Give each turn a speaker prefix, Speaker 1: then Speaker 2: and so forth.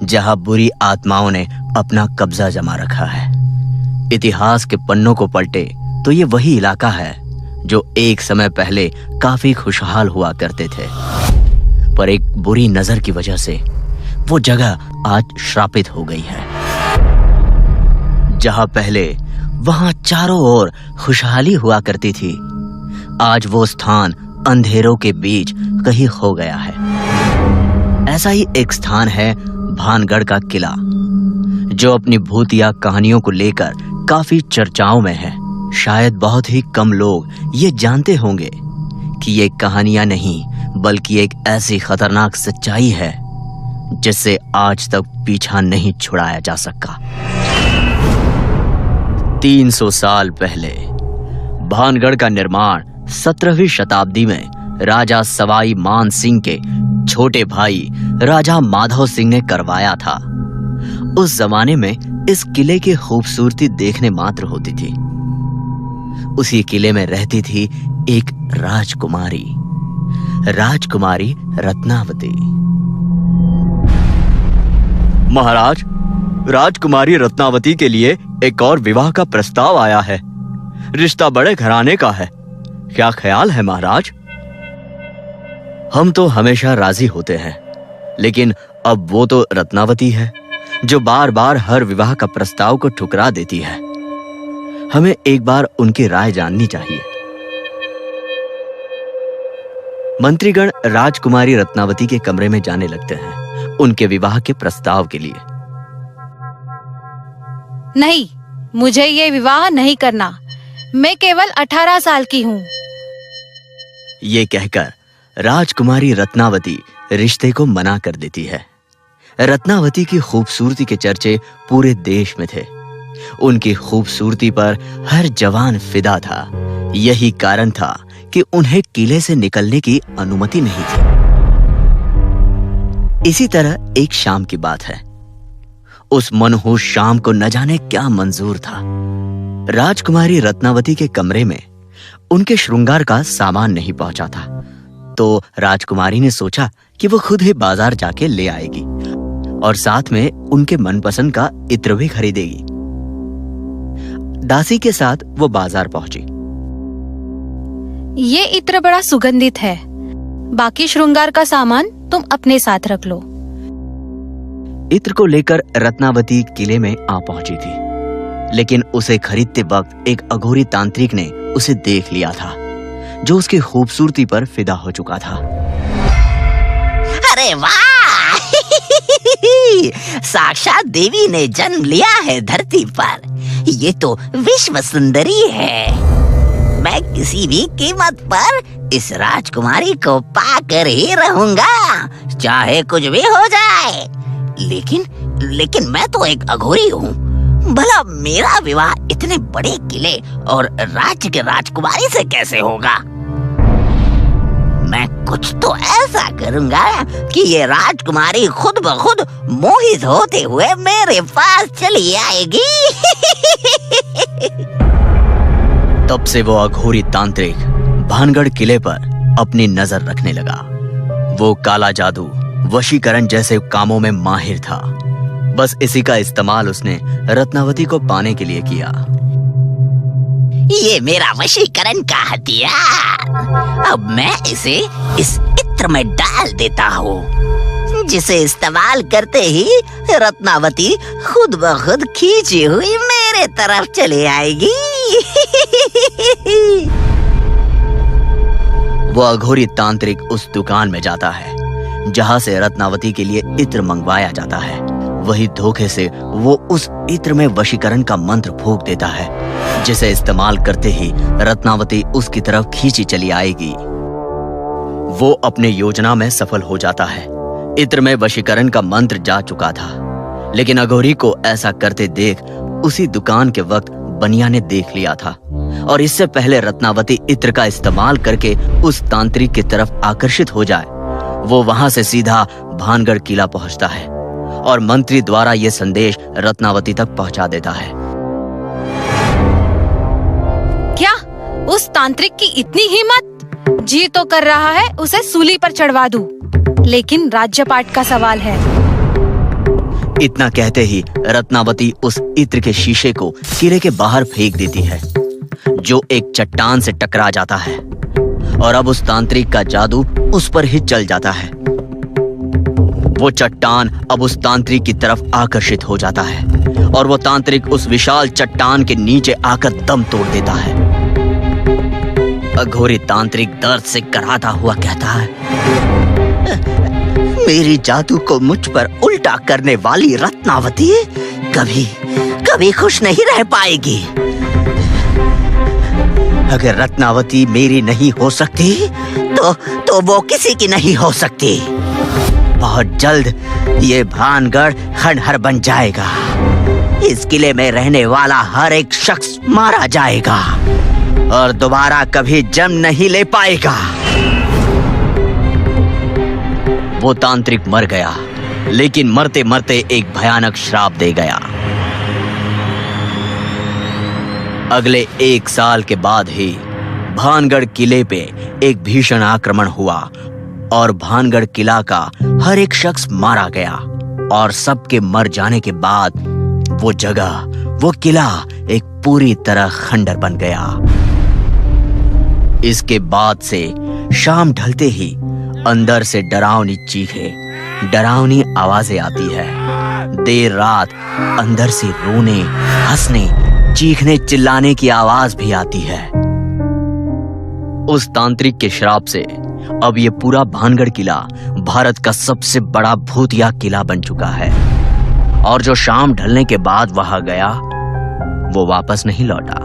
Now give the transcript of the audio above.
Speaker 1: जहां बुरी आत्माओं ने अपना कब्जा जमा रखा है। इतिहास के पन्नों को पलटे तो ये वही इलाका है जो एक समय पहले काफी खुशहाल हुआ करते थे, पर एक बुरी नजर की वजह से वो जगह आज श्रापित हो गई है। जहां पहले वहां चारों ओर खुशहाली हुआ करती थी, आज वो स्थान अंधेरों के बीच कहीं खो गया है। ऐसा ही एक स्थान है भानगढ़ का किला, जो अपनी भूतिया कहानियों को लेकर काफी चर्चाओं में है। शायद बहुत ही कम लोग ये जानते होंगे कि ये कहानियां नहीं बल्कि एक ऐसी खतरनाक सच्चाई है जिससे आज तक पीछा नहीं छुड़ाया जा सका। 300 साल पहले भानगढ़ का निर्माण 17वीं शताब्दी में राजा सवाई मान सिंह के छोटे भाई राजा माधव सिंह ने करवाया था। उस जमाने में इस किले की खूबसूरती देखने मात्र होती थी। उसी किले में रहती थी एक राजकुमारी रत्नावती। महाराज, राजकुमारी रत्नावती के लिए एक और विवाह का प्रस्ताव आया है। रिश्ता बड़े घराने का है, क्या ख्याल है महाराज? हम तो हमेशा राजी होते हैं, लेकिन अब वो तो रत्नावती है जो बार बार हर विवाह का प्रस्ताव को ठुकरा देती है। हमें एक बार उनकी राय जाननी चाहिए। मंत्रीगण राजकुमारी रत्नावती के कमरे में जाने लगते हैं उनके विवाह के प्रस्ताव के लिए।
Speaker 2: नहीं, मुझे ये विवाह नहीं करना। मैं केवल 18 साल की हूँ।
Speaker 1: ये कहकर राजकुमारी रत्नावती रिश्ते को मना कर देती है। रत्नावती की खूबसूरती के चर्चे पूरे देश में थे। उनकी खूबसूरती पर हर जवान फिदा था। यही कारण था कि उन्हें किले से निकलने की अनुमति नहीं थी। इसी तरह एक शाम की बात है। उस मनहूस शाम को न जाने क्या मंजूर था। राजकुमारी रत्नावती के कमरे में उनके श्रृंगार का सामान नहीं पहुंचा था, तो राजकुमारी ने सोचा कि वो खुद ही बाजार जाके ले आएगी और साथ में उनके मनपसंद का इत्र भी खरीदेगी। दासी के साथ वो बाजार पहुंची।
Speaker 2: ये इत्र बड़ा सुगंधित है। बाकी श्रृंगार का सामान तुम अपने साथ रख लो।
Speaker 1: इत्र को लेकर रत्नावती किले में आ पहुंची थी, लेकिन उसे खरीदते वक्त एक अघोरी तांत्रिक ने उसे देख लिया था, जो उसकी खूबसूरती पर फिदा हो चुका था।
Speaker 3: अरे वाह! साक्षात देवी ने जन्म लिया है धरती पर। ये तो विश्व सुंदरी है। मैं किसी भी कीमत पर इस राजकुमारी को पाकर ही रहूंगा, चाहे कुछ भी हो जाए। लेकिन मैं तो एक अघोरी हूँ। भला मेरा विवाह इतने बड़े किले और राज्य के राजकुमारी से कैसे होगा? मैं कुछ तो ऐसा करूंगा कि ये राजकुमारी खुद ब खुद मोहित होते हुए मेरे पास चली आएगी।
Speaker 1: तब से वो अघोरी तांत्रिक भानगढ़ किले पर अपनी नजर रखने लगा। वो काला जादू, वशीकरण जैसे कामों में माहिर था। बस इसी का इस्तेमाल उसने रत्नावती को पाने के लिए किया।
Speaker 3: ये मेरा वशीकरण का हथियार। अब मैं इसे इस इत्र में डाल देता हूँ, जिसे इस्तेमाल करते ही रत्नावती खुद ब खुद खींची हुई मेरे तरफ चली आएगी।
Speaker 1: वो अघोरी तांत्रिक उस दुकान में जाता है जहाँ से रत्नावती के लिए इत्र मंगवाया जाता है। वही धोखे से वो उस इत्र में वशीकरण का मंत्र फूंक देता है, जिसे इस्तेमाल करते ही रत्नावती उसकी तरफ खींची चली आएगी। वो अपने योजना में सफल हो जाता है। इत्र में वशीकरण का मंत्र जा चुका था, लेकिन अघोरी को ऐसा करते देख उसी दुकान के वक्त बनिया ने देख लिया था और इससे पहले रत्नावती इत्र का इस्तेमाल करके उस तांत्रिक की तरफ आकर्षित हो जाए, वो वहां से सीधा भानगढ़ किला पहुंचता है और मंत्री द्वारा यह संदेश रत्नावती तक पहुंचा देता है।
Speaker 2: क्या उस तांत्रिक की इतनी हिम्मत? जी तो कर रहा है उसे सूली पर चढ़वा दूं, लेकिन राज्यपाट का सवाल है।
Speaker 1: इतना कहते ही रत्नावती उस इत्र के शीशे को किले के बाहर फेंक देती है, जो एक चट्टान से टकरा जाता है और अब उस तांत्रिक का जादू उस पर ही चल जाता है। वो चट्टान अब उस तांत्रिक की तरफ आकर्षित हो जाता है और वो तांत्रिक उस विशाल चट्टान के नीचे आकर दम तोड़ देता है। अघोरी तांत्रिक दर्द से कराहता हुआ कहता है, मेरी जादू को मुझ पर उल्टा करने वाली रत्नावती कभी कभी खुश नहीं रह पाएगी। अगर रत्नावती मेरी नहीं हो सकती तो वो किसी की नहीं हो सकती। बहुत जल्द ये भानगढ़ खंडहर बन जाएगा। इस किले में रहने वाला हर एक शख्स मारा जाएगा और दोबारा कभी जन्म नहीं ले पाएगा। वो तांत्रिक मर गया, लेकिन मरते मरते एक भयानक श्राप दे गया। अगले 1 साल के बाद ही भानगढ़ किले पे एक भीषण आक्रमण हुआ और भानगढ़ किला का हर एक शख्स मारा गया और सबके मर जाने के बाद वो जगह, वो किला एक पूरी तरह खंडर बन गया। इसके बाद से शाम ढलते ही अंदर से डरावनी चीखें, डरावनी आवाजें आती है। देर रात अंदर से रोने, हंसने, चीखने, चिल्लाने की आवाज भी आती है। उस तांत्रिक के श्राप से अब ये पूरा भानगढ़ किला भारत का सबसे बड़ा भूतिया किला बन चुका है और जो शाम ढलने के बाद वहां गया वो वापस नहीं लौटा।